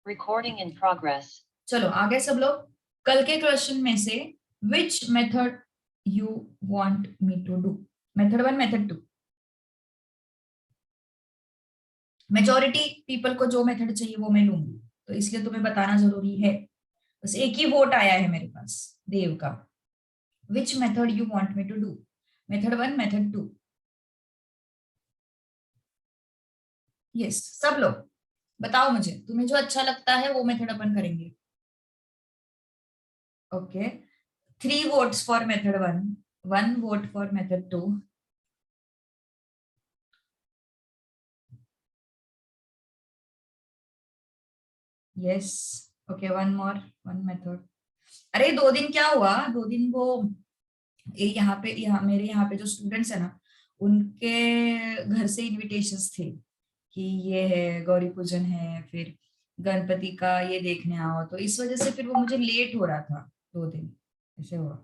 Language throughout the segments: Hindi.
Recording in progress. चलो आगे सब लोग। कल के क्वेश्चन में से which method you want me to do? Method 1, method 2। Majority people को जो मेथड चाहिए वो मैं लूंगी, तो इसलिए तुम्हें बताना जरूरी है। बस एक ही वोट आया है मेरे पास, देव का। Which method you want me to do? Method 1, method 2। Yes, सब लोग बताओ मुझे, तुम्हें जो अच्छा लगता है वो मेथड अपन करेंगे। Okay, 3 votes for method 1, 1 vote for method 2। Yes, okay, 1 more, 1 method. अरे 2 दिन क्या हुआ, 2 दिन वो यहाँ मेरे यहाँ पे जो स्टूडेंट्स है ना, उनके घर से इनविटेशंस थे कि ये है गौरी पूजन है, फिर गणपति का ये देखने आओ, तो इस वजह से फिर वो मुझे लेट हो रहा था, 2 दिन ऐसे हुआ।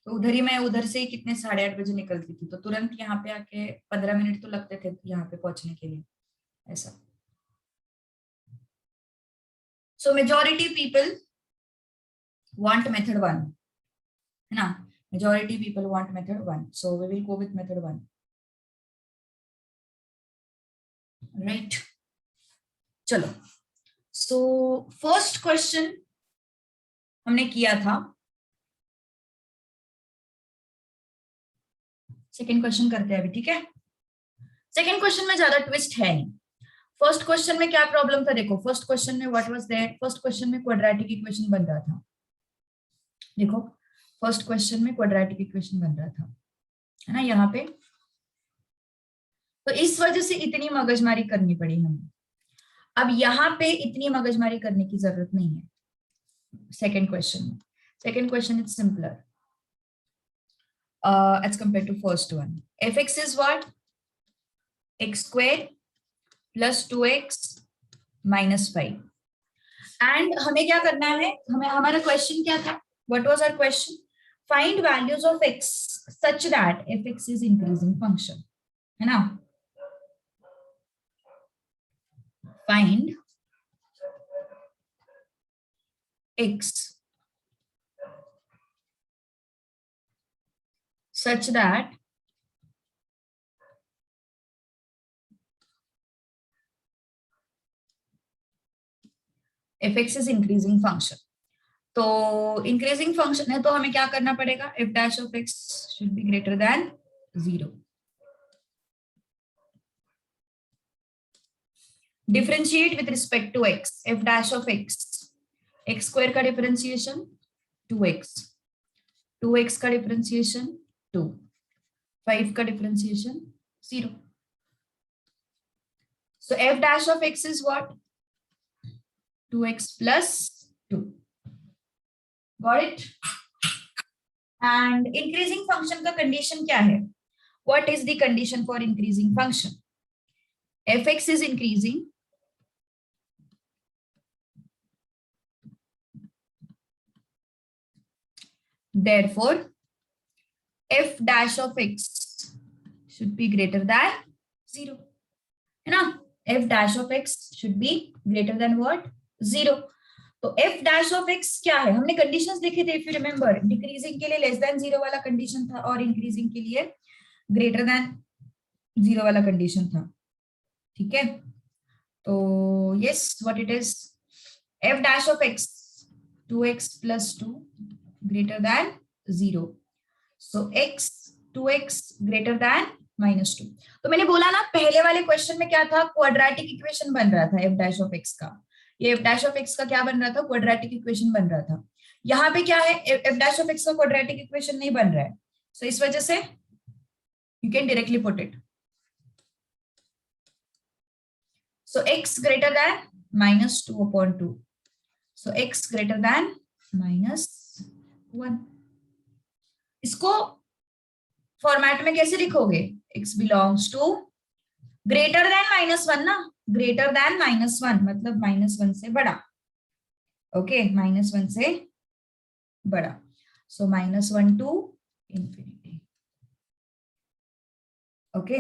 तो उधर ही मैं उधर से ही कितने 8:30 बजे निकलती थी, तो तुरंत यहाँ पे आके 15 मिनट तो लगते थे यहाँ पे पहुंचने के लिए, ऐसा। सो मेजॉरिटी पीपल वांट मेथड 1, है ना? Majority people want method 1, so we will go with method 1. Right? चलो, so first question हमने किया था, सेकेंड क्वेश्चन करते हैं अभी, ठीक है? सेकेंड क्वेश्चन में ज्यादा ट्विस्ट है नहीं। फर्स्ट क्वेश्चन में क्या प्रॉब्लम था देखो, फर्स्ट क्वेश्चन में what was there, first question में क्वाड्रेटिक इक्वेशन बन रहा था। देखो, फर्स्ट क्वेश्चन में क्वाड्रेटिक इक्वेशन बन रहा था, है ना, यहाँ पे। तो इस वजह से इतनी मगजमारी करनी पड़ी हमें। अब यहाँ पे इतनी मगजमारी करने की जरूरत नहीं है सेकेंड क्वेश्चन में। Second question is simpler as compared to first one. fx is what? x square plus 2x minus 5. And हमें क्या करना है, हमारा क्वेश्चन क्या था? What was our question? Find values of x such that fx is increasing function, है ना? Find x such that fx is increasing function. तो इंक्रीजिंग फंक्शन है तो हमें क्या करना पड़ेगा, f dash of x should be greater than 0. Differentiate with respect to x, f dash of x, x square का डिफरेंशिएशन 2x, 2x का डिफरेंशिएशन 2, 5 का differentiation 0. So f dash of x is what? 2x plus 2. Got it? And increasing function का condition क्या है? What is the condition for increasing function? fx is increasing, therefore f dash of x should be greater than 0, है ना? f dash of x should be greater than what? 0. तो f dash of x क्या है? हमने कंडीशंस लिखे थे, इफ यू रिमेंबर, डिक्रीजिंग के लिए लेस देन 0 वाला कंडीशन था और इंक्रीजिंग के लिए ग्रेटर देन 0 वाला कंडीशन था, ठीक है? तो yes, what it is, f dash of x 2x plus 2 greater than 0. So x 2x greater than minus 2. तो मैंने बोला ना, पहले वाले क्वेश्चन में क्या था, क्वाड्रेटिक इक्वेशन बन रहा था f dash of x का। ये f dash of x का क्या बन रहा था, क्वाड्रेटिक इक्वेशन बन रहा था। यहाँ पे क्या है, f dash of x का क्वाड्रेटिक इक्वेशन नहीं बन रहा है, so इस वजह से you can directly put it. So x greater than minus 2 upon 2. So x greater than minus 1. इसको फॉर्मेट में कैसे लिखोगे, x belongs to greater than -1 ना, ग्रेटर देन -1 मतलब -1 से बड़ा, ओके, -1 से बड़ा, so -1 to infinity, okay.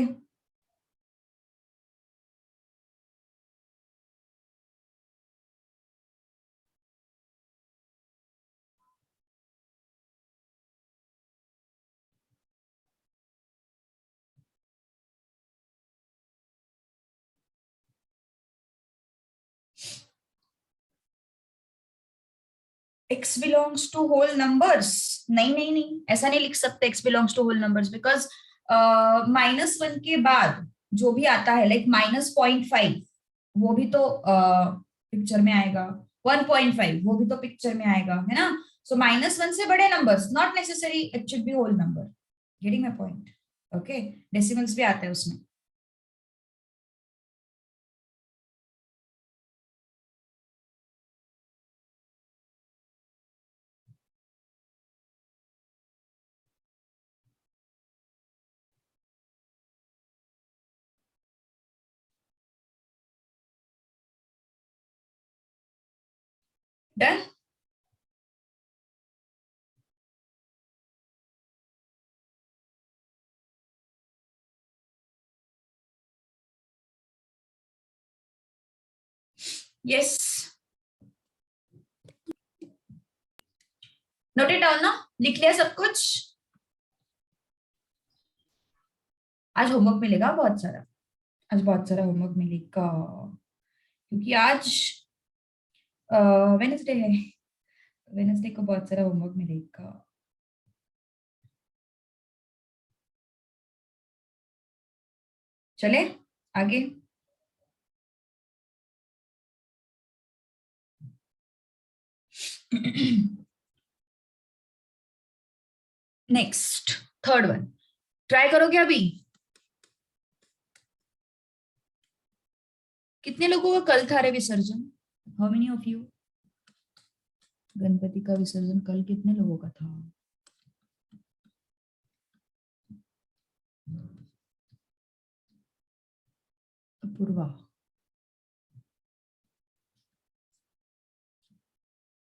x belongs to whole numbers, नहीं नहीं नहीं, ऐसा नहीं लिख सकते x belongs to whole numbers, because -1 के बाद जो भी आता है लाइक -0.5 वो भी तो पिक्चर में आएगा, 1.5 वो भी तो पिक्चर में आएगा, है ना। सो -1 से बड़े numbers, not necessary it should be whole number, getting my point. Okay, decimals भी आते हैं उसमें। Done. Yes, note it down ना, लिख लिया सब कुछ। आज होमवर्क मिलेगा बहुत सारा, आज बहुत सारा होमवर्क मिलेगा, क्योंकि आज वेनेसडे है, वेनेसडे को बहुत सारा होमवर्क मिलेगा। चले आगे। नेक्स्ट, थर्ड वन, ट्राई करोगे अभी? कितने लोगों का कल था रे विसर्जन? How many of you? Ganpati का विसर्जन कल कितने लोगों का था? अपूर्वा,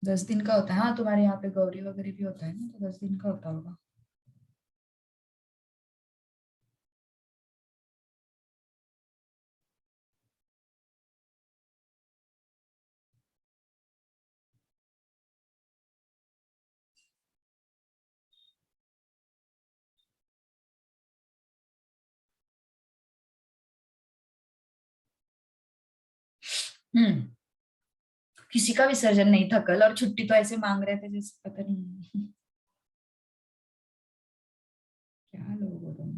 10 दिन का होता है। हाँ, तुम्हारे यहाँ पे गौरी वगैरह भी होता है ना, तो 10 दिन का होता होगा। हम्म, किसी का विसर्जन नहीं था कल, और छुट्टी तो ऐसे मांग रहे थे जैसे पता नहीं क्या लोग हो तुम।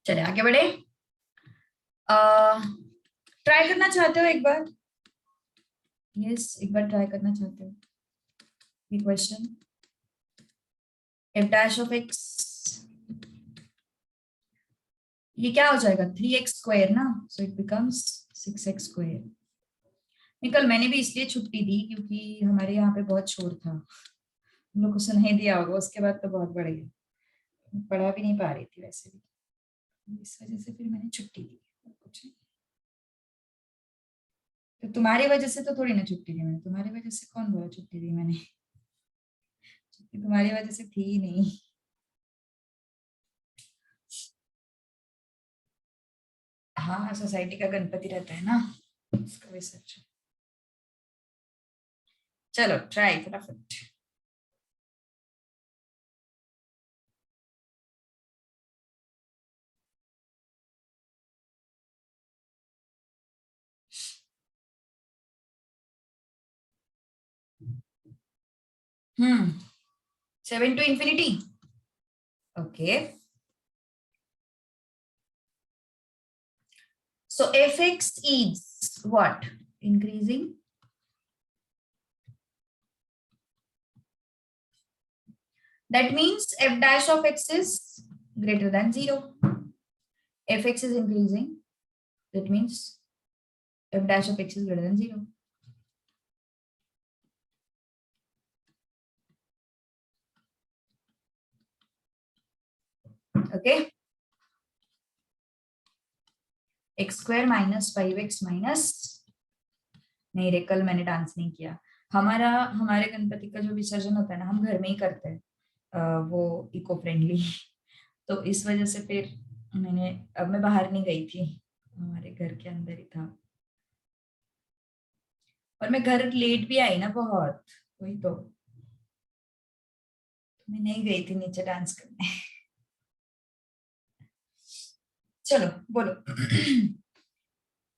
चले आगे बढ़े। ट्राई करना चाहते हो एक बार? यस, एक बार ट्राई करना चाहते हो ये question? F dash of x, ये क्या हो जाएगा? 3x² ना, सो इट बिकम्स 6x²। निकल, मैंने भी इसलिए छुट्टी दी क्योंकि हमारे यहाँ पे बहुत शोर था, हम लोग को सुनाई दिया होगा, उसके बाद तो बहुत बढ़िया, पढ़ा भी नहीं पा रही थी वैसे भी, इस वजह से फिर मैंने छुट्टी दी, कुछ नहीं। तो तुम्हारी वजह से तो थोड़ी ना छुट्टी दी मैंने, तुम्हारी वजह से कौन बोला छुट्टी दी मैंने? छुट्टी तुम्हारी वजह से थी ही नहीं। हाँ, सोसाइटी का गणपति रहता है ना, उसका विसर्जन। चलो ट्राई फटाफट। हम्म, 7 to infinity। Okay, so fx is what? Increasing. That means f dash of x is greater than 0. Fx is increasing. That means f dash of x is greater than 0. Okay, x square minus 5x minus, नहीं रे कल मैंने डांस नहीं किया। हमारे गणपति का जो विसर्जन होता है ना, हम घर में ही करते हैं, वो इको फ्रेंडली। तो इस वजह से फिर अब मैं बाहर नहीं गई थी, हमारे घर के अंदर ही था, और मैं घर लेट भी आई ना बहुत, वही तो मैं नहीं गई थी नीचे डांस करने। चलो बोलो।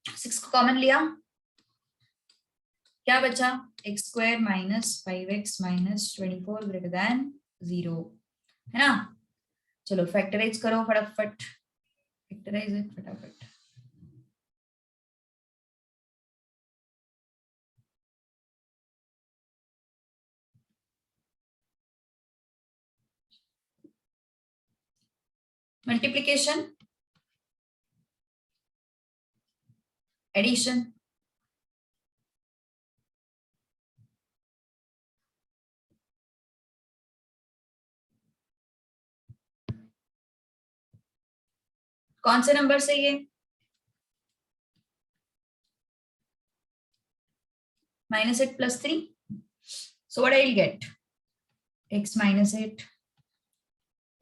6 को कॉमन लिया, क्या बचा? X square minus 5x minus 24 greater than 0, है ना? चलो फैक्टराइज करो फटाफट, फैक्टराइज है फटाफट। मल्टीप्लिकेशन, एडिशन, कौन से नंबर से ये? -8 + 3, so what I will get? x -8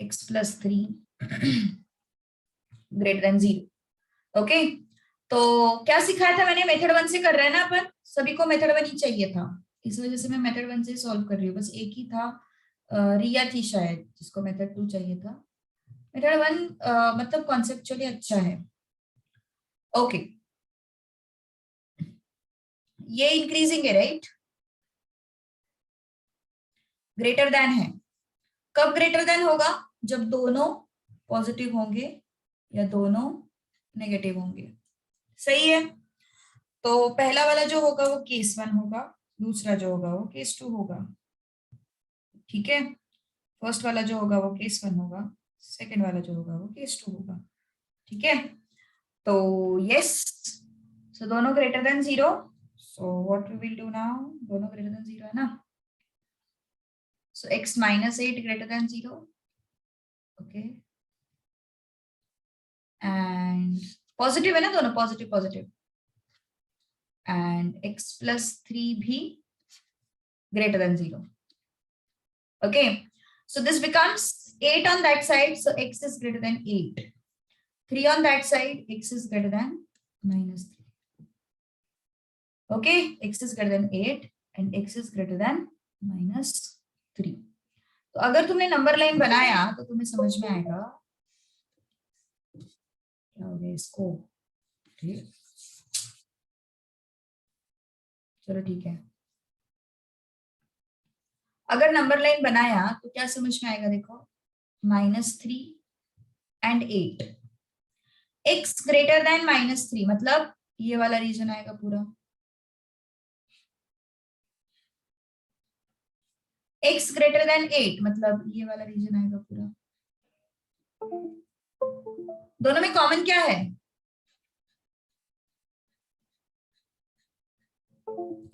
x + 3 greater than 0। Okay, तो क्या सिखाया था मैंने? मेथड 1 से कर रहे हैं ना अपन, सभी को मेथड 1 ही चाहिए था, इस वजह से मैं मेथड 1 से सॉल्व कर रही हूँ। बस एक ही था, रिया थी शायद जिसको मेथड 2 चाहिए था। मेथड 1 मतलब कॉन्सेप्चुअली अच्छा है। ओके, ये इंक्रीजिंग है राइट, ग्रेटर देन है। कब ग्रेटर देन होगा? जब दोनों पॉजिटिव होंगे या दोनों नेगेटिव होंगे, सही है? तो पहला वाला जो होगा वो केस 1 होगा, दूसरा जो होगा वो केस 2 होगा, ठीक है? फर्स्ट वाला जो होगा वो केस 1 होगा, सेकेंड वाला जो होगा वो केस 2 होगा, ठीक है? तो यस, सो दोनों greater than 0, so what we will do now, दोनों ग्रेटर देन 0 है ना, so x -8 greater than 0, okay, and positive है ना दोनों, पॉजिटिव पॉजिटिव, एंड x + 3 भी greater than 0, okay, so this becomes 8 on that side, so x is greater than 8, 3 on that side, x is greater than -3, okay, x is greater than 8 and x is greater than -3। तो अगर तुमने नंबर लाइन बनाया तो तुम्हें समझ में आएगा क्या हो गया इसको, ठीक, चलो ठीक है। अगर नंबर लाइन बनाया तो क्या समझ में आएगा, देखो, -3 and 8, x ग्रेटर देन -3 मतलब ये वाला रीजन आएगा पूरा, x ग्रेटर देन 8 मतलब ये वाला रीजन आएगा पूरा। दोनों में कॉमन क्या है?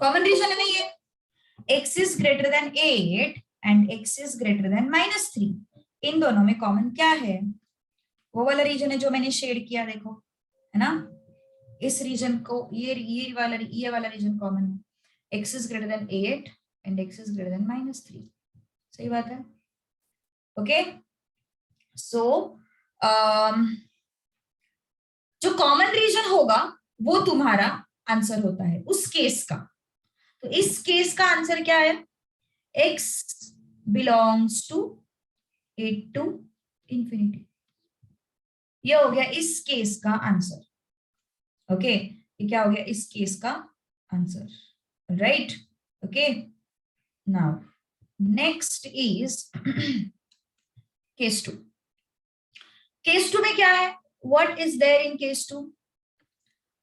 कॉमन रीजन है ना ये, x is greater than 8 and x is greater than -3, इन दोनों में कॉमन क्या है? वो वाला रीजन है जो मैंने शेड किया, देखो, है ना? इस रीजन को, ये वाला रीजन कॉमन है, x is greater than 8 and x is greater than -3, सही बात है? ओके, सो जो कॉमन रीजन होगा वो तुम्हारा आंसर होता है उस केस का। तो इस केस का आंसर क्या है? x belongs to 8 to infinity, ये हो गया इस केस का आंसर, ओके, ये क्या हो गया इस केस का answer, right? Okay, now next is case 2। Case 2 में क्या है? What is there in case 2?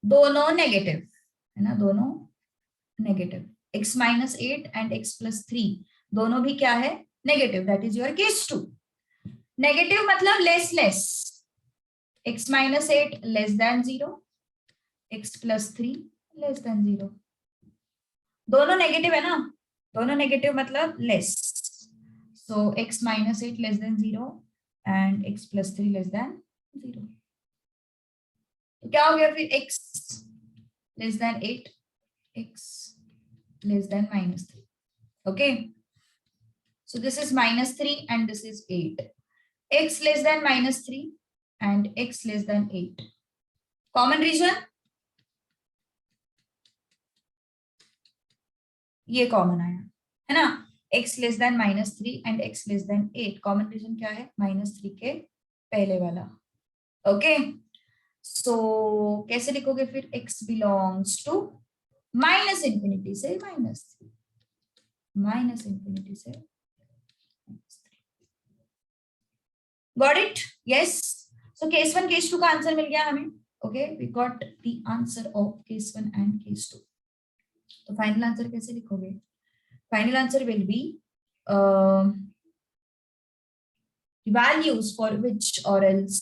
दोनों नेगेटिव है ना, दोनों नेगेटिव, x -8 एंड x + 3 दोनों भी क्या है? Negative, that is your case 2। Negative मतलब less less, x -8 less than 0, x + 3 less than 0, दोनों नेगेटिव है ना, दोनों नेगेटिव मतलब less, so x -8 less than 0 and x plus 3 less than 0। तो क्या हो गया फिर x less than 8, x less than -3। Okay, so this is -3 and this is 8, x less than -3 and x less than 8, common region ये कॉमन आया है ना, x less than -3 and x less than 8, common region क्या है, -3 के पहले वाला। ओके, सो कैसे लिखोगे फिर, x belongs to minus infinity से -3, माइनस इंफिनिटी से -3। Got it? Yes. So case 1 case 2 का आंसर मिल गया हमें। Okay, we got the answer of case 1 and case 2। तो फाइनल आंसर कैसे लिखोगे, final answer will be values for which or else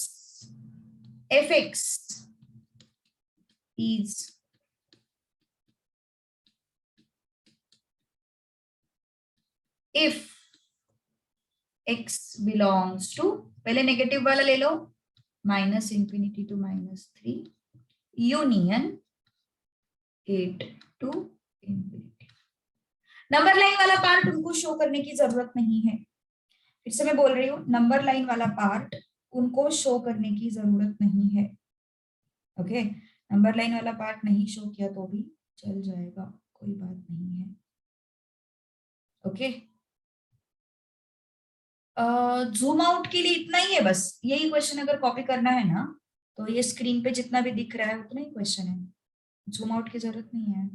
fx is if x belongs to, पहले नेगेटिव वाला ले लो, -infinity to -3 union 8 to infinity. Number line वाला पार्ट उनको शो करने की जरूरत नहीं है, फिर से मैं बोल रही हूँ, नंबर लाइन वाला पार्ट उनको शो करने की जरूरत नहीं है। ओके, नंबर लाइन वाला पार्ट नहीं शो किया तो भी चल जाएगा, कोई बात नहीं है। ओके, जूम आउट के लिए इतना ही है बस, यही क्वेश्चन अगर कॉपी करना है ना तो ये स्क्रीन पे जितना भी दिख रहा है उतना ही क्वेश्चन है, जूम आउट की जरूरत नहीं है।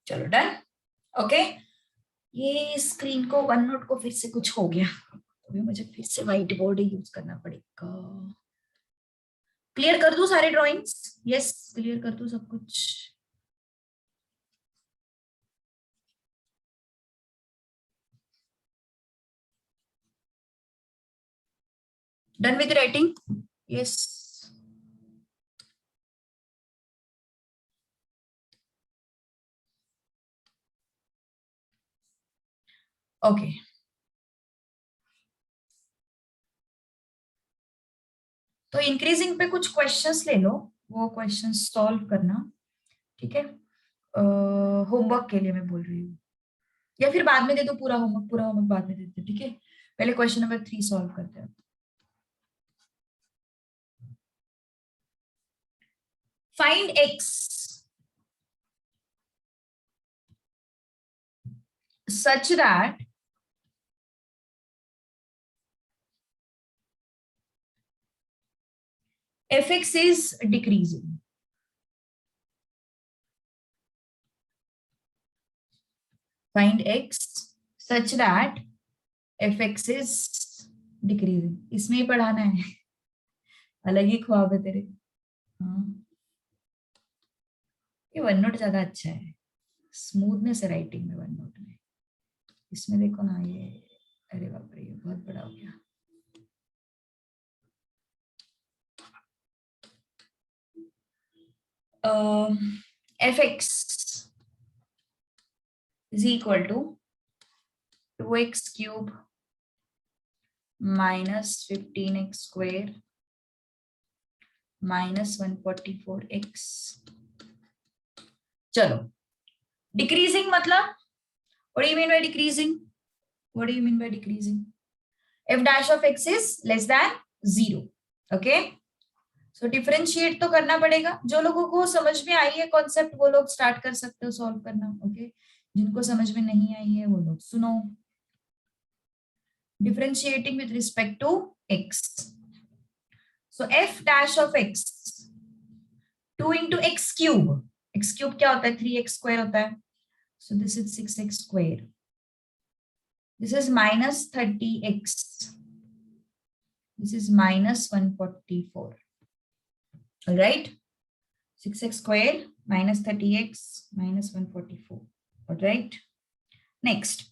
चलो डन। ओके, ये स्क्रीन को, वन नोट को फिर से कुछ हो गया, अभी मुझे फिर से व्हाइट बोर्ड ही यूज करना पड़ेगा। क्लियर कर दूं सारे ड्राइंग्स? यस, क्लियर कर दूं सब कुछ? Done with writing? Yes. Okay, तो इंक्रीजिंग पे कुछ क्वेश्चंस ले लो, वो क्वेश्चंस सॉल्व करना, ठीक है? होमवर्क के लिए मैं बोल रही हूँ, या फिर बाद में दे दो पूरा होमवर्क, पूरा होमवर्क बाद में देते, ठीक है? पहले क्वेश्चन नंबर 3 सॉल्व करते हैं। Find x such that fx is decreasing. Find x such that fx is decreasing. इसमें ही पढ़ाना है, अलग ही ख्वाब है तेरे। हाँ, ये वन नोट ज्यादा अच्छा है, स्मूथनेस है राइटिंग में वन नोट में। इसमें देखो ना, ये अरे बाप रे, ये बहुत बड़ा हो गया। fx is equal to 2x cube minus 15x square minus 144x। चलो, डिक्रीजिंग मतलब what do you mean by decreasing? What do you mean by decreasing? f dash of x is less than 0. okay, so differentiate तो करना पड़ेगा। जो लोगों को समझ में आई है कॉन्सेप्ट वो लोग स्टार्ट कर सकते हो सॉल्व करना। ओके, जिनको समझ में नहीं आई है वो लोग सुनो। differentiating with respect to x, so f dash of x 2 into x cube, x cube क्या होता है 3x square होता है, so this is 6x square, this is minus 30x, this is minus 144, all right, 6x square minus 30x minus 144, all right, next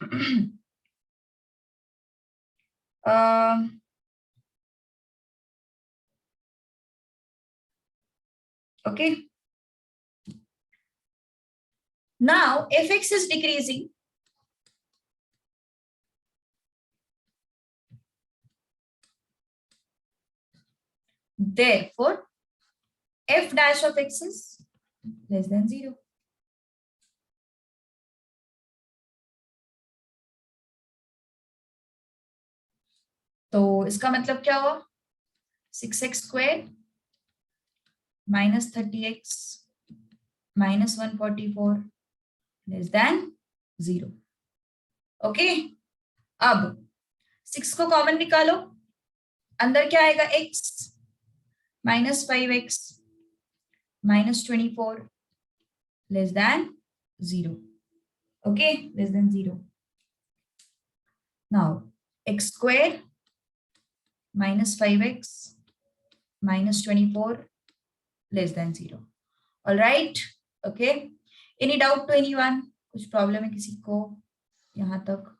okay, now fx is decreasing, therefore f dash of x is less than 0. तो इसका मतलब क्या हुआ, 6x square minus 30x minus 144 less than 0. Okay, अब 6 को कॉमन निकालो, अंदर क्या आएगा x minus 5x minus 24 less than 0. okay, less than 0. now x square minus 5x minus 24 less than 0. all right, okay, any doubt to anyone? कुछ प्रॉब्लम है किसी को यहां तक?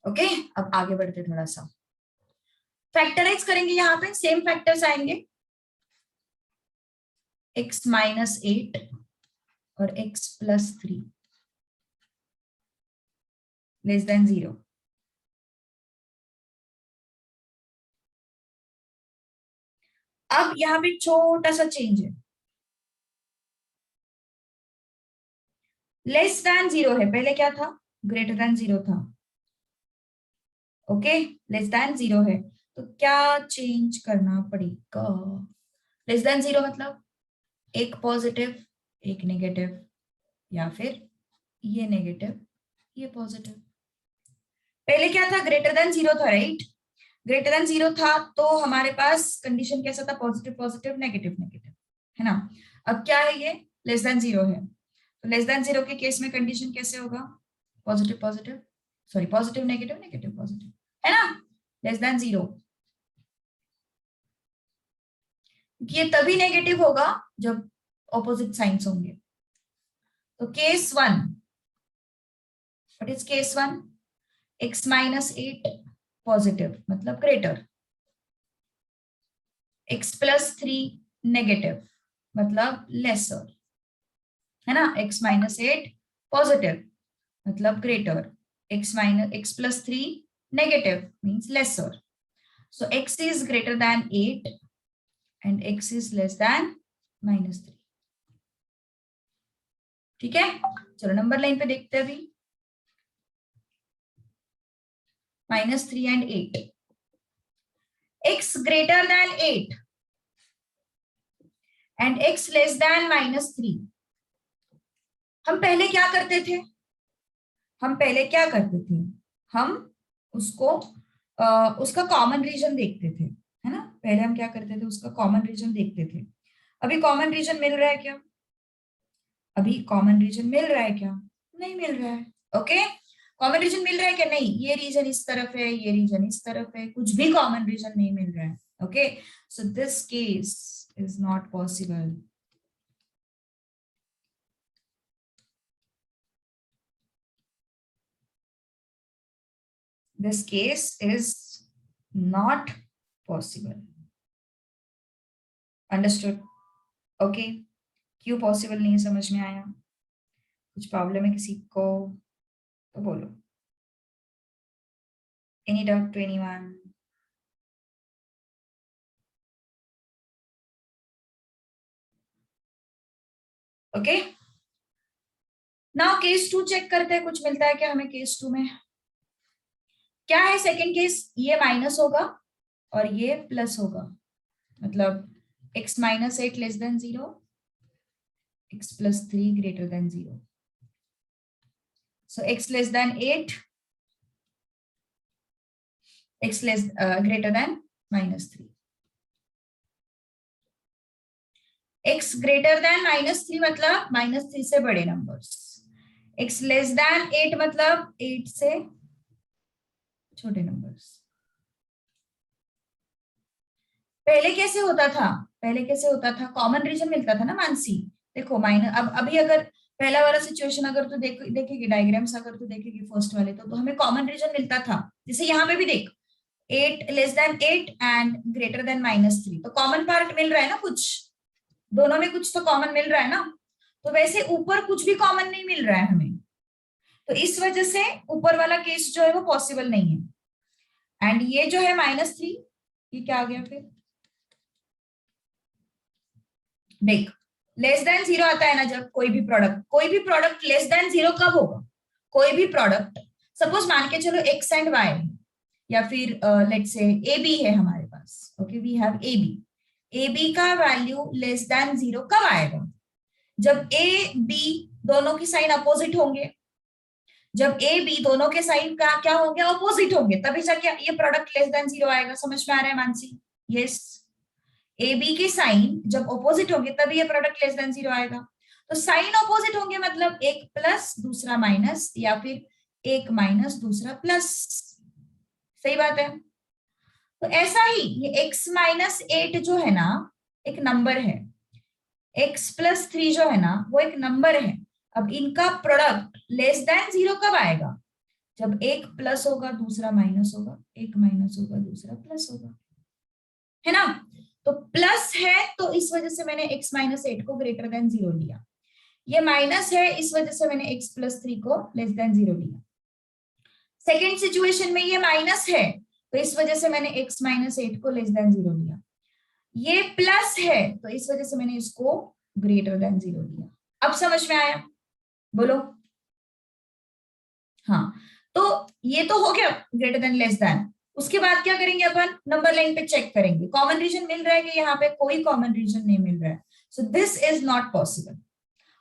ओके, अब आगे बढ़ते थोड़ा सा, फैक्टराइज करेंगे, यहाँ पे सेम फैक्टर्स आएंगे, x माइनस 8 और x प्लस 3 लेस देन 0. अब यहाँ पे छोटा सा चेंज है, लेस देन 0 है, पहले क्या था, ग्रेटर देन 0 था। ओके, लेस देन 0 है तो क्या चेंज करना पड़ेगा, लेस देन 0 मतलब एक पॉजिटिव एक नेगेटिव, या फिर ये नेगेटिव ये पॉजिटिव। पहले क्या था, ग्रेटर देन 0 था, राइट, ग्रेटर देन 0 था तो हमारे पास कंडीशन कैसा था, पॉजिटिव पॉजिटिव नेगेटिव नेगेटिव, है ना। अब क्या है, ये लेस देन 0 है, तो लेस देन 0 के केस में कंडीशन कैसे होगा, positive positive, sorry positive negative negative positive, है ना, लेस देन 0। ये तभी नेगेटिव होगा जब ऑपोजिट साइंस होंगे। तो case 1, what is case 1, x minus 8 positive मतलब ग्रेटर, x प्लस 3 नेगेटिव मतलब लेसर, है ना, x माइनस 8 पॉजिटिव मतलब greater, x plus 3 negative means lesser, so x is greater than 8 and x is less than minus 3. ठीक है, चलो नंबर लाइन पे देखते हैं अभी, -3 and 8, x greater than 8 and x less than -3। हम पहले क्या करते थे, हम उसको उसका कॉमन रीजन देखते थे, है ना, पहले हम क्या करते थे, उसका कॉमन रीजन देखते थे। अभी कॉमन रीजन मिल रहा है क्या, नहीं मिल रहा है। ओके, कॉमन रीजन मिल रहा है क्या? नहीं, ये रीजन इस तरफ है, ये रीजन इस तरफ है, कुछ भी कॉमन रीजन नहीं मिल रहा है. Okay, so this case is not possible. This case is not possible. Understood? Okay. क्यों पॉसिबल नहीं है समझ में आया? कुछ प्रॉब्लम है किसी को तो बोलो. Any doubt to anyone? Okay, now case 2 check करते हैं, कुछ मिलता है क्या हमें केस 2 में? क्या है सेकंड केस? ये माइनस होगा और ये प्लस होगा, मतलब x minus 8 less than 0, x plus 3 greater than 0. सो x less than 8, x less greater than minus 3. x greater then minus 3 मतलब माइनस 3 से बड़े नंबर्स. x लेस देन 8 मतलब 8 से छोटे नंबर्स. पहले कैसे होता था? पहले कैसे होता था? कॉमन रीजन मिलता था ना मानसी. देखो माइनस, अब अभी अगर पहला वाला सिचुएशन अगर तू देखेगी डायग्राम्स, अगर तू देखेगी फर्स्ट वाले तो हमें कॉमन रीजन मिलता था. जैसे यहाँ पे भी देख, 8 less than 8 and greater than minus 3, तो कॉमन पार्ट मिल रहा है ना, कुछ दोनों में कुछ तो कॉमन मिल रहा है ना. तो वैसे ऊपर कुछ भी कॉमन नहीं मिल रहा है हमें, तो इस वजह से ऊपर वाला केस जो है वो पॉसिबल नहीं है. एंड ये जो है माइनस 3, ये क्या आ गया फिर? देख, लेस देन 0 आता है ना जब कोई भी प्रोडक्ट लेस देन 0 कब होगा? कोई भी प्रोडक्ट, सपोज मान के चलो एक्स एंड वाई, या फिर लेट्स से ए बी है हमारे पास. Okay, we have A B. A B का वैल्यू लेस देन 0 कब आएगा? जब ए बी दोनों की साइन अपोजिट होंगे. जब ए बी दोनों के साइन का क्या होंगे? अपोजिट होंगे, तभी जाके ये प्रोडक्ट लेस देन 0 आएगा. समझ में आ रहा है मानसी? यस. ए बी के साइन जब ऑपोजिट होंगे तभी ये प्रोडक्ट लेस देन 0 आएगा. तो साइन ऑपोजिट होंगे मतलब एक प्लस दूसरा माइनस, या फिर एक माइनस दूसरा प्लस. सही बात है. तो ऐसा ही ये x माइनस 8 जो है ना, एक नंबर है. x प्लस 3 जो है ना, वो एक नंबर है. अब इनका प्रोडक्ट लेस देन 0 कब आएगा? जब एक प्लस होगा दूसरा माइनस होगा, एक माइनस होगा दूसरा प्लस होगा, है ना. तो प्लस है तो इस वजह से मैंने x माइनस 8 को ग्रेटर देन 0 लिया. ये माइनस है इस वजह से मैंने x प्लस 3 को लेस देन 0 लिया. सेकेंड सिचुएशन में ये माइनस है तो इस वजह से मैंने x माइनस 8 को लेस देन 0 लिया. ये प्लस है तो इस वजह से मैंने इसको ग्रेटर देन 0 लिया. अब समझ में आया? बोलो. हाँ, तो ये तो हो गया ग्रेटर देन लेस देन. उसके बाद क्या करेंगे अपन? नंबर लाइन पे चेक करेंगे कॉमन रीजन मिल रहा है कि यहाँ पे कोई कॉमन रीजन नहीं मिल रहा है. So this is not possible.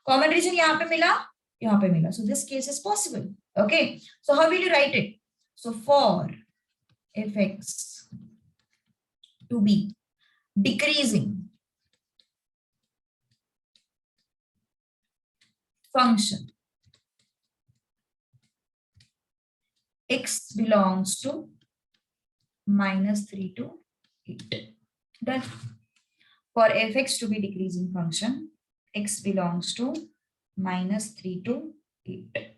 Common region यहाँ पे मिला, यहाँ पे मिला, so this case is possible. Okay, so how will you write it? So for F X to be decreasing function x belongs to -3 to 8. Done. For fx to be decreasing function, x belongs to -3 to 8.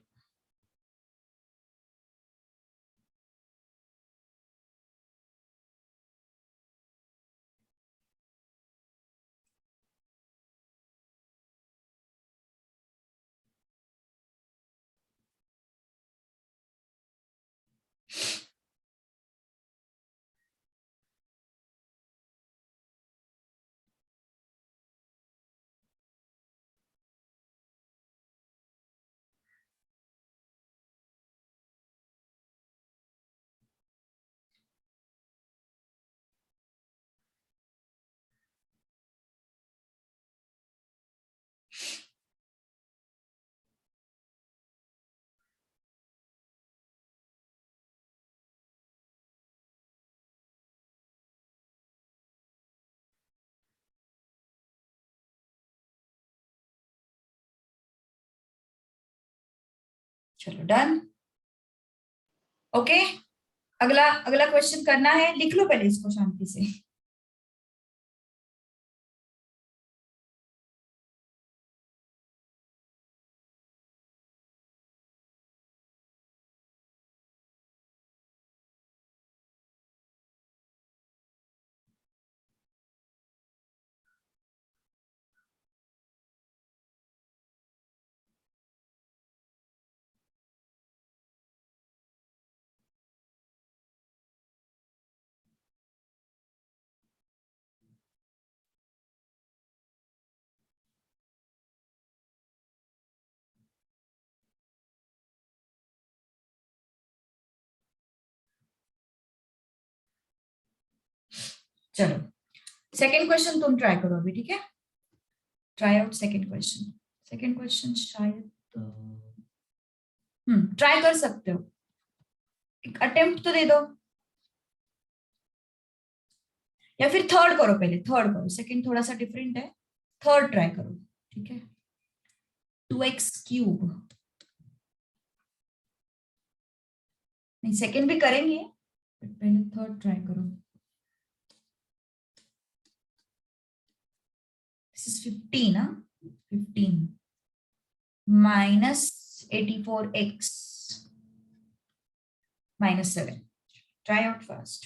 चलो डन. ओके, अगला अगला क्वेश्चन करना है, लिख लो पहले इसको शांति से। चलो सेकंड क्वेश्चन तुम ट्राई करो अभी, ठीक है? Try out second question. Second question शायद ट्राई कर सकते हो, एक अटेम्प्ट तो दे दो, या फिर थर्ड करो, पहले थर्ड करो, सेकंड थोड़ा सा डिफरेंट है, थर्ड ट्राई करो, ठीक है? 2x³ नहीं, सेकंड भी करेंगे बट पहले थर्ड ट्राई करो। दिस इज 15 ना, 15 -84x -7। Try out first.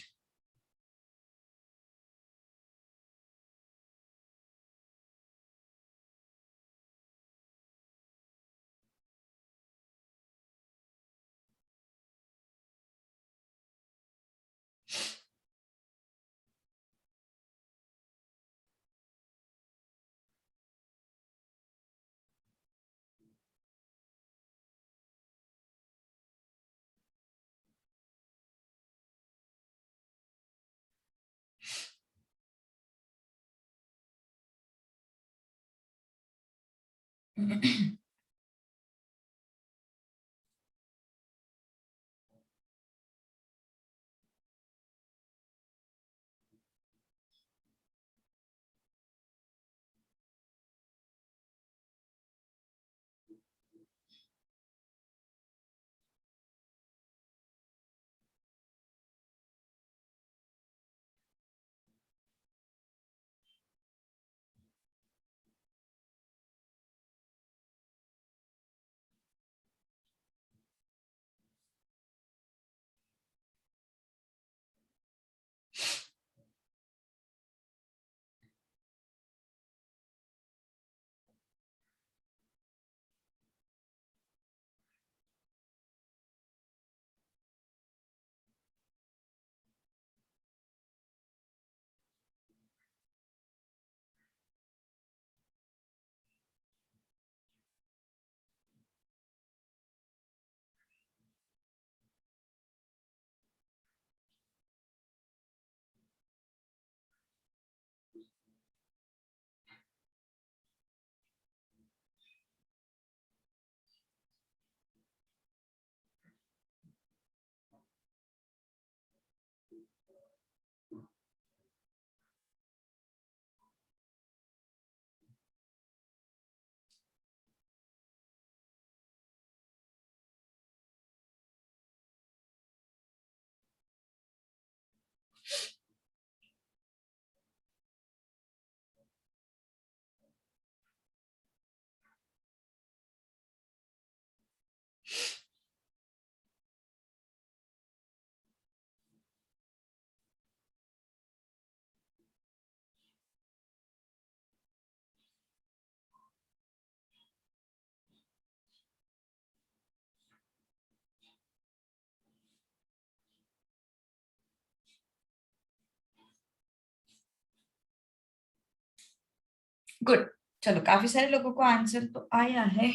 Good, चलो काफी सारे लोगों को आंसर तो आया है।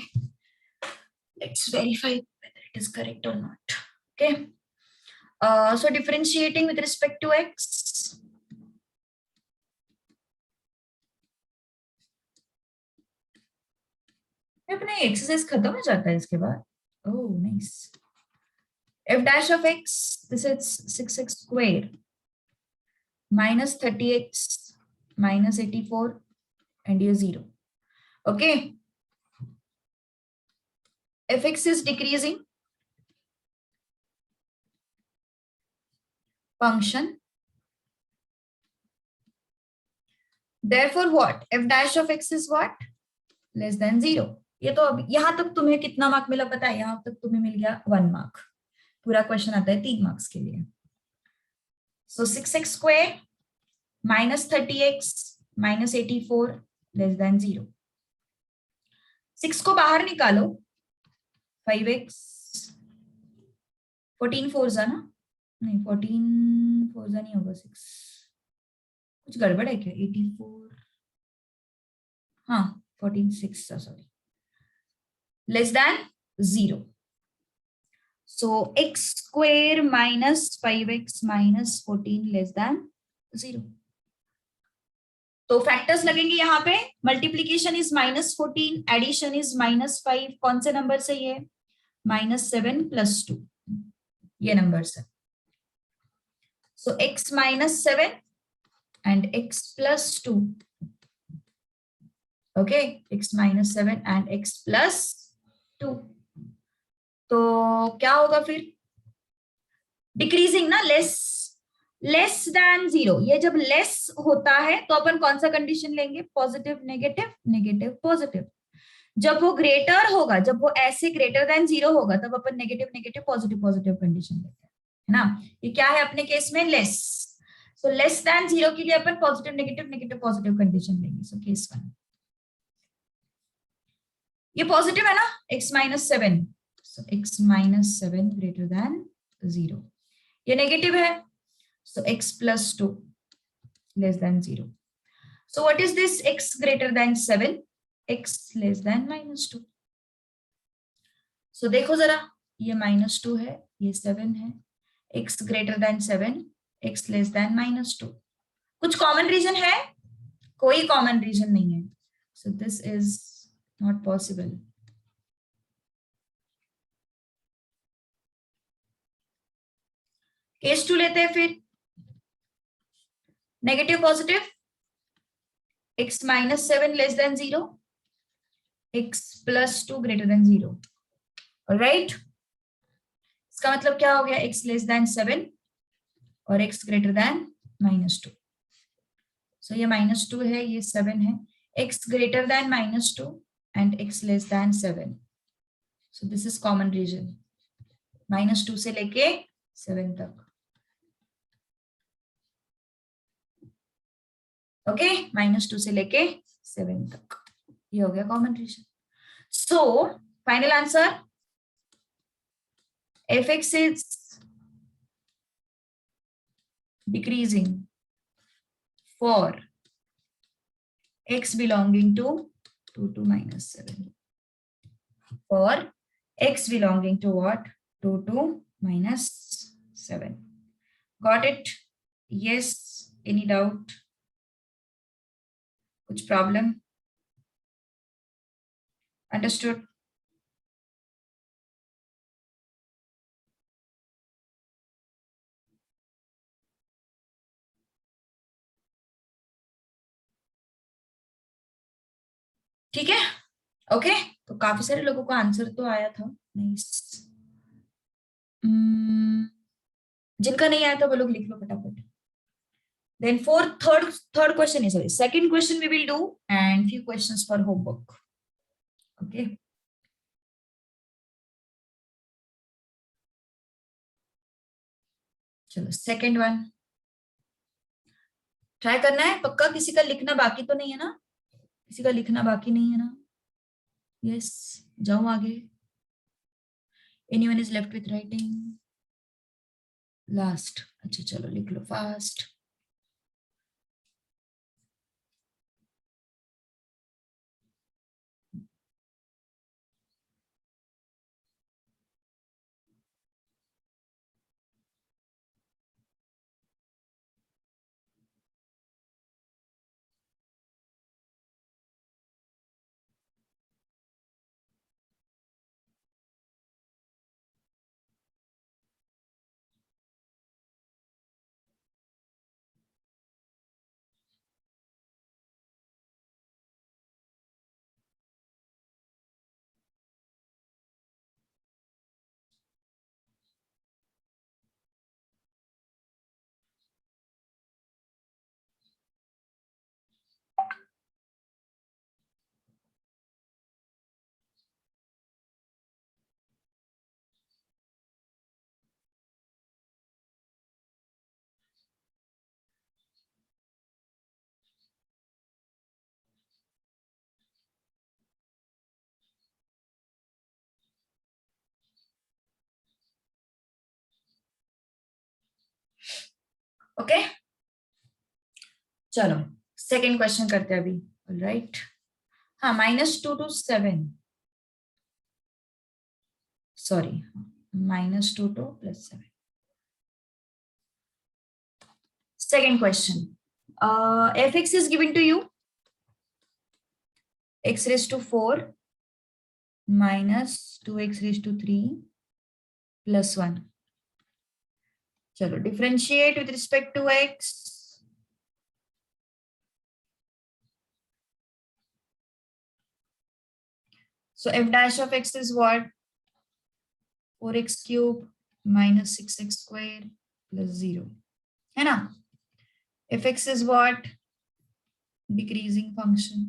Let's verify whether it is correct or not. Okay. So differentiating with respect to x. अपने एक्सरसाइज खत्म हो जाता है इसके बाद। Oh nice. f dash of x, this is 6x square -30x -84 and here 0. Okay, fx is decreasing, function. Therefore what? F dash of x is what? Less than 0. ये तो अब यहां तक तुम्हें कितना मार्क मिला पता है? यहां तक तुम्हें मिल गया 1 मार्क. पूरा क्वेश्चन आता है 3 मार्क्स के लिए. So 6x square minus 30x minus 84 less than 0. 6 को बाहर निकालो. 5x 14 फोर जा ना? नहीं 14 फोर जा नहीं होगा 6. कुछ गड़बड़ है क्या? 84 हाँ 14 6 sorry. Less than 0. So x square minus 5x minus 14 less than 0. तो फैक्टर्स लगेंगे यहाँ पे. Multiplication is -14, addition is -5. कौन से नंबर से ये? -7 + 2 ये नंबर से. सो x -7 and x + 2. Okay, x -7 and x + 2. तो क्या होगा फिर? डिक्रीजिंग ना, लेस देन 0. ये जब लेस होता है तो अपन कौन सा कंडीशन लेंगे? Positive negative, negative positive. जब वो ग्रेटर होगा, जब वो ऐसे ग्रेटर देन 0 होगा, तब अपन negative negative positive positive condition लेते हैं, है ना. ये क्या है अपने केस में? लेस. सो लेस देन 0 के लिए अपन positive negative negative positive condition लेंगे. So case 1. ये पॉजिटिव है ना, x -7. So x -7 greater than 0. ये नेगेटिव है, so x + 2 less than 0. So what is this? X greater than 7, x less than -2. So देखो जरा, ये -2 है, ये 7 है. x greater than 7, x less than -2. कुछ कॉमन रीजन है? कोई कॉमन रीजन नहीं है. So this is not possible. Case 2 लेते हैं फिर. Negative positive, x -7 less than 0, x + 2 greater than 0. Right, इसका मतलब क्या हो गया? x लेस देन 7 और x ग्रेटर देन -2. सो ये -2 है, ये 7 है. x greater than -2 and x less than 7. So this is common region. -2 से लेके 7 तक. ओके, -2 से लेके 7 तक. ये हो गया common region. So final answer, fx is decreasing for x belonging to 2 to -7. For x belonging to what? 2 to -7. Got it? Yes. Any doubt? कुछ problem? Understood? ठीक है. ओके, तो काफी सारे लोगों का आंसर तो आया था. नाइस. जिनका नहीं आया था वो लोग लिख लो फटाफट. Then for third question is, sorry, second question we will do and few questions for homework. Okay. चलो सेकेंड वन ट्राई करना है पक्का. किसी का लिखना बाकी तो नहीं है ना? किसी का लिखना बाकी नहीं है ना? यस, जाओ आगे. Anyone is left with writing? Last. अच्छा चलो लिख लो फास्ट. ओके चलो सेकेंड क्वेश्चन करते हैं अभी. राइट हाँ -2 to 7 sorry -2 to +7. Second question. Fx is given to you x raised to 4 minus 2x raised to 3 plus 1. चलो differentiate with respect to x. So f dash of x is what? 4x cube minus 6x square plus 0. है ना? fx is what? Decreasing function.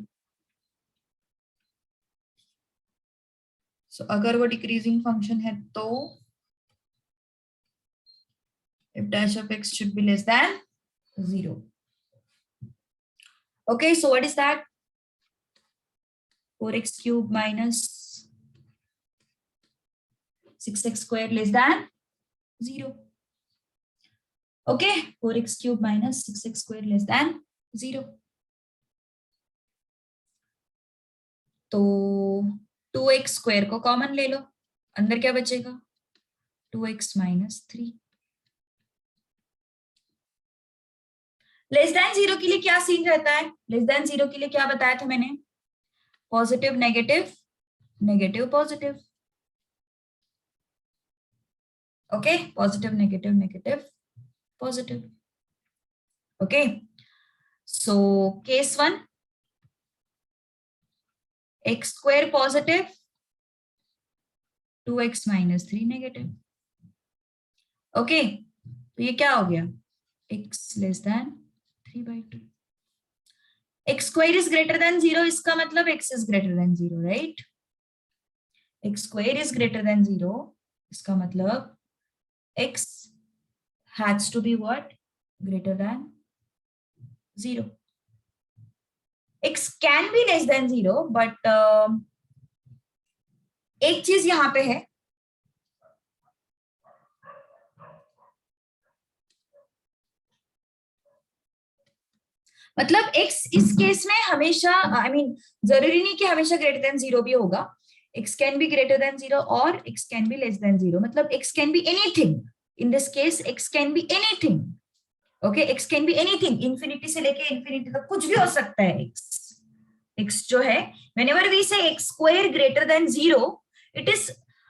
So अगर वो decreasing function है तो f dash of x should be less than 0. Okay, so what is that? 4x cube minus 6x square less than 0. Okay, 4x cube minus 6x square less than 0. तो 2x square को कॉमन ले लो, अंदर क्या बचेगा? 2x minus 3. लेस देन 0 के लिए क्या सीन रहता है? लेस देन 0 के लिए क्या बताया था मैंने? Positive negative negative positive. Okay positive negative negative positive. Okay so case 1 x square positive 2x minus 3 negative. Okay तो ये क्या हो गया? x less then 3/2. x square is greater than 0 इसका मतलब x is greater than 0, right? x square is greater than 0 इसका मतलब x has to be what? Greater than 0. x can be less than 0 but एक चीज यहां पे है, मतलब x इस केस में हमेशा जरूरी नहीं कि हमेशा ग्रेटर देन 0 भी होगा. x can be greater than 0 और x can be less than 0. मतलब x can be anything. In this case x can be anything. Okay x can be anything. Infinity से लेके इंफिनिटी तक कुछ भी हो सकता है. x जो है whenever we say x square greater than 0 it is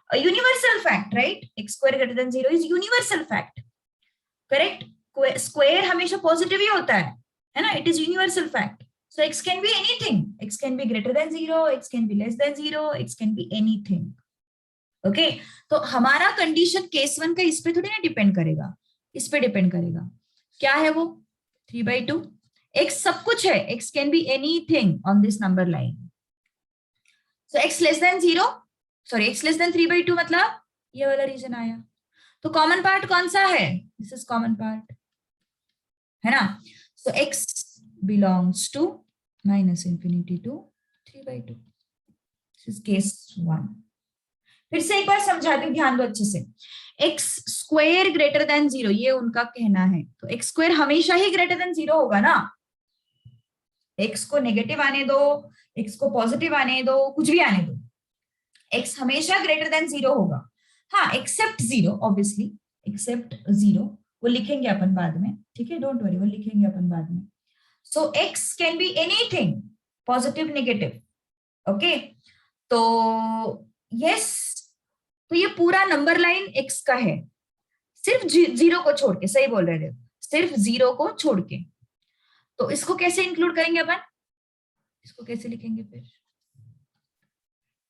a universal fact, right? x square greater than 0 is universal fact, correct? square हमेशा पॉजिटिव ही होता है ना? it is universal fact. So x can be anything. x can be greater than 0, x can be less than 0, x can be anything. okay? तो हमारा कंडीशन केस 1 का इस पे थोड़ी ना डिपेंड करेगा, इस पे डिपेंड करेगा. क्या है वो? 3/2. x सब कुछ है. x can be anything on this number line. So x less than 0, sorry x less than 3/2 मतलब ये वाला रीजन आया. तो कॉमन पार्ट कौन सा है? दिस इज कॉमन पार्ट, है ना? So x belongs to -infinity to 3/2. This is case 1. फिर से एक बार समझाती हूँ, ध्यान दो अच्छे से. x स्क्वायर ग्रेटर देन 0 ये उनका कहना है. तो x स्क्वायर हमेशा ही ग्रेटर देन 0 होगा ना? x को नेगेटिव आने दो, x को पॉजिटिव आने दो, कुछ भी आने दो, x हमेशा ग्रेटर देन 0 होगा. हाँ एक्सेप्ट 0 ऑब्वियसली, एक्सेप्ट 0 वो लिखेंगे अपन बाद में, ठीक है? डोंट वरी, वो लिखेंगे अपन बाद में. सो x can be anything, positive negative. Okay तो यस, तो ये पूरा नंबर लाइन x का है, सिर्फ 0 को छोड़ के. सही बोल रहे थे, सिर्फ 0 को छोड़ के. तो इसको कैसे इंक्लूड करेंगे अपन? इसको कैसे लिखेंगे फिर?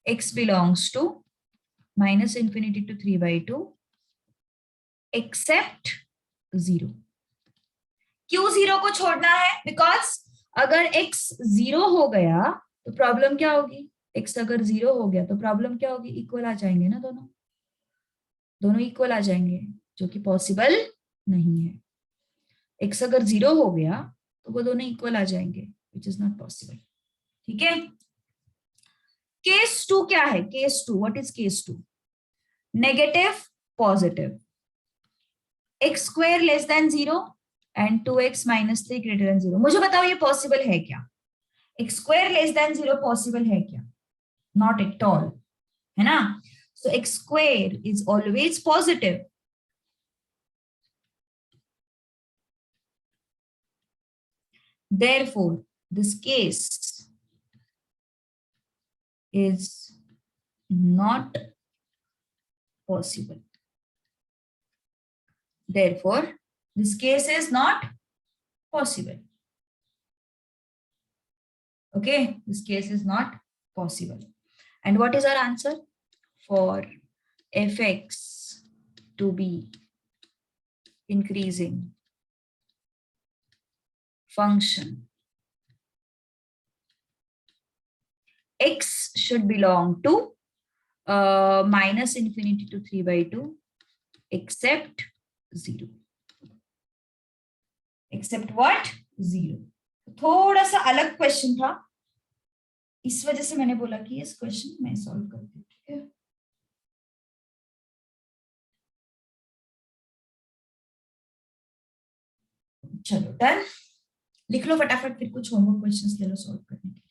x belongs to -infinity to 3/2 except 0. क्यों 0 को छोड़ना है? बिकॉज अगर x 0 हो गया तो प्रॉब्लम क्या होगी? x अगर 0 हो गया तो प्रॉब्लम क्या होगी? इक्वल आ जाएंगे ना, दोनों इक्वल आ जाएंगे, जो कि पॉसिबल नहीं है. x अगर 0 हो गया तो वो दोनों इक्वल आ जाएंगे, विच इज नॉट पॉसिबल. ठीक है? केस 2 क्या है? Case 2, what is case 2? Negative positive, x square less than 0 and 2x minus 3 greater than 0। मुझे बताओ ये पॉसिबल है क्या? x square less than 0 possible है क्या? नॉट एट ऑल, है ना? So x square is always positive. Therefore, this case is not possible. Therefore, this case is not possible. Okay, this case is not possible. And what is our answer? For fx to be increasing function, x should belong to minus infinity to 3/2 except 0. Except what? 0. थोड़ा सा अलग क्वेश्चन था, इस वजह से मैंने बोला कि इस क्वेश्चन मैं सॉल्व करती हूँ. ठीक है, चलो डन. लिख लो फटाफट, फिर कुछ होमवर्क क्वेश्चंस ले लो सॉल्व करने के लिए.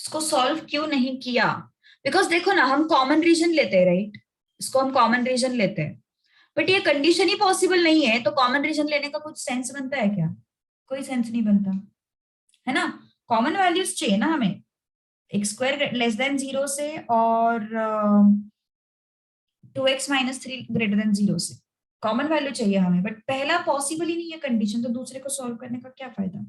इसको सॉल्व क्यों नहीं किया? बिकॉज देखो ना, हम कॉमन रीजन लेते हैं, राइट? इसको हम कॉमन रीजन लेते हैं, बट ये कंडीशन ही पॉसिबल नहीं है, तो कॉमन रीजन लेने का कुछ सेंस बनता है क्या? कोई सेंस नहीं बनता, है ना? कॉमन वैल्यूज चाहिए ना हमें, एक्स स्क्वायर लेस देन 0 से और 2x माइनस 3 ग्रेटर देन 0 से कॉमन वैल्यू चाहिए हमें, बट पहला पॉसिबल ही नहीं है कंडीशन, तो दूसरे को सॉल्व करने का क्या फायदा?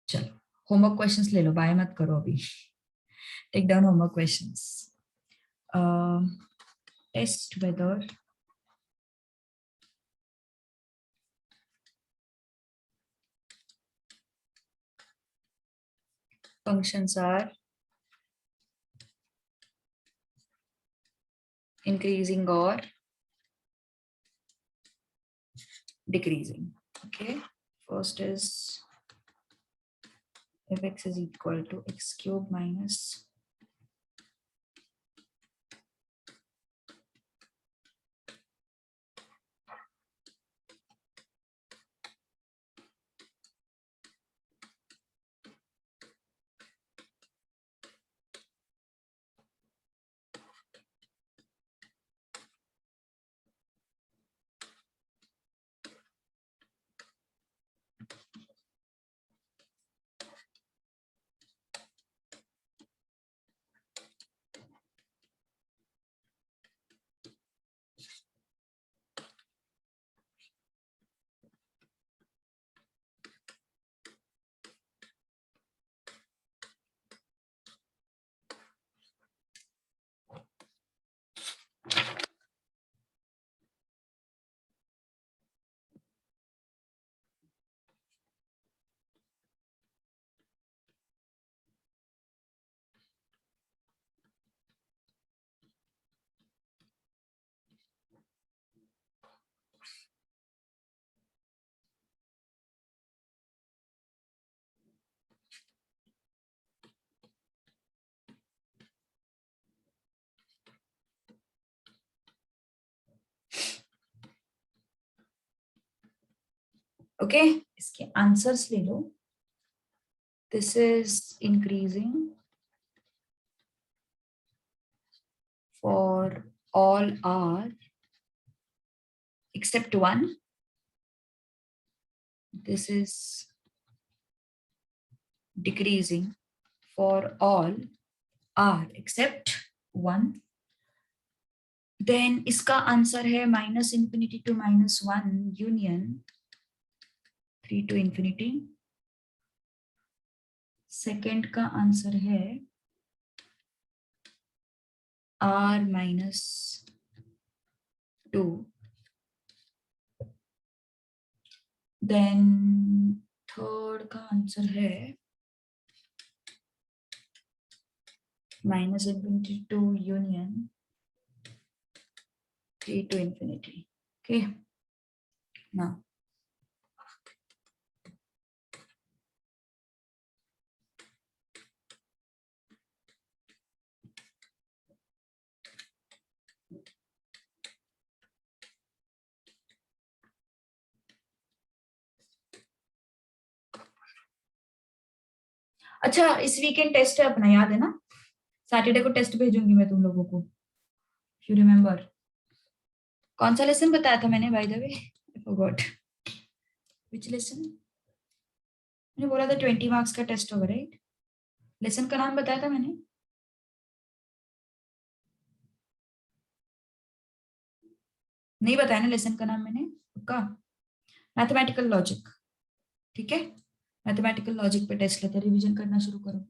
चलो होमवर्क क्वेश्चंस ले लो, बाय मत करो अभी. Take down homework questions. Test whether functions are increasing or decreasing. Okay, first is if x is equal to x cube minus okay, इसके आंसर्स ले लो. This is increasing for all R except 1. This is decreasing for all r except 1. Then इसका आंसर है -∞ to -1 union 3 to infinity. Second का आंसर है r -2. देन थर्ड का आंसर है -∞ to union 3 to infinity. Okay, now अच्छा, इस वीकेंड टेस्ट है अपना, याद है ना? सैटरडे को टेस्ट भेजूंगी मैं तुम लोगों को, यू रिमेम्बर? कौन सा लेसन बताया था मैंने, by the way? I forgot which lesson. मैंने बोला था 20 मार्क्स का टेस्ट होगा, राइट? लेसन का नाम बताया था मैंने? नहीं बताया ना लेसन का नाम मैंने, पक्का? मैथमेटिकल लॉजिक, ठीक है? मैथमेटिकल लॉजिक पे टेस्ट लेते, रिवीजन करना शुरू करो.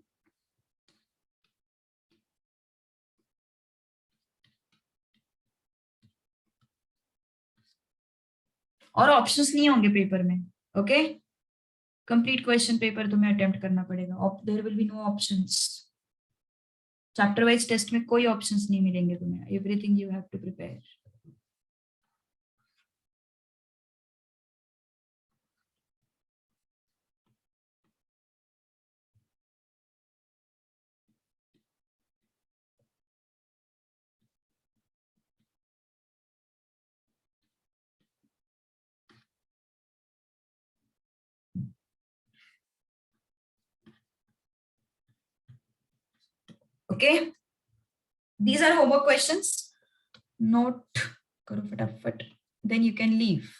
और ऑप्शंस नहीं होंगे पेपर में, ओके? कंप्लीट क्वेश्चन पेपर तुम्हें अटेम्प्ट करना पड़ेगा. There will be no options. Chapter wise test में कोई ऑप्शंस नहीं मिलेंगे तुम्हें. Everything you have to prepare. Okay, these are homework questions. Note करो फटाफट, then you can leave.